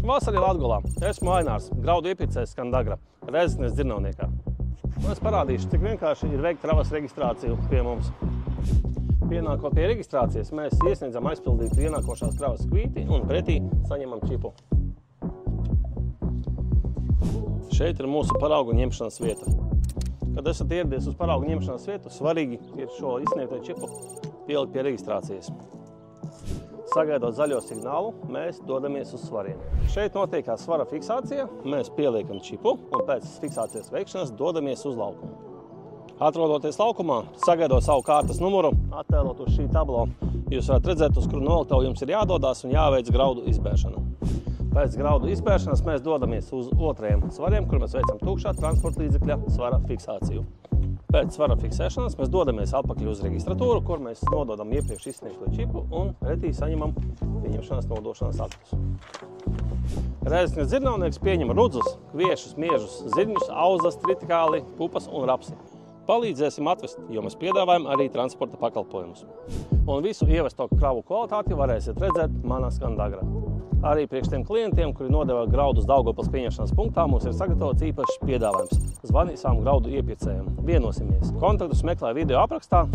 Vasarī Latgolā. Esmu Ainārs, graudu iepircējs Skandagra, Rēzeknes dzirnavniekā. Es parādīšu, cik vienkārši ir veikt kravas reģistrāciju pie mums. Pienākot pie reģistrācijas, mēs iesniedzam aizpildītu ienākošās kravas kvīti un pretī saņemam čipu. Šeit ir mūsu paraugu ņemšanas vieta. Kad esat ieradies uz paraugu ņemšanas vietu, svarīgi ir šo izsniegto čipu pielikt pie reģistrācijas. Sagaidot zaļo signālu, mēs dodamies uz svariem. Šeit notiekās svara fiksācija, mēs pieliekam čipu un pēc fiksācijas veikšanas dodamies uz laukumu. Atrodoties laukumā, sagaidot savu kārtas numuru, attēlot uz šī tablo, jūs varat redzēt, uz kuru noliktavu jums ir jādodās un jāveic graudu izbēršana. Pēc graudu izbēršanas mēs dodamies uz otrajiem svariem, kur mēs veicam tukšā transporta līdzekļa svara fiksāciju. Pēc svara fiksēšanas mēs dodamies atpakaļ uz registratūru, kur mēs nododam iepriekš izsniegto čipu un pretī saņemam pieņemšanas nodošanas aktus. Rēzeknes dzirnavnieks pieņem rudzus, kviešus, miežus, zirņus, auzas, tritikāli, pupas un rapsi. Palīdzēsim atvest, jo mēs piedāvājam arī transporta pakalpojumus. Un visu ievesto kravu kvalitāti varēsiet redzēt manā Skandagrā. Arī priekš tiem klientiem, kuri nodeva graudus Daugavpils pieņemšanas punktā, mums ir sagatavots īpašs piedāvājums. Zvani savam graudu iepircējam. Vienosimies. Kontaktus meklē video aprakstā.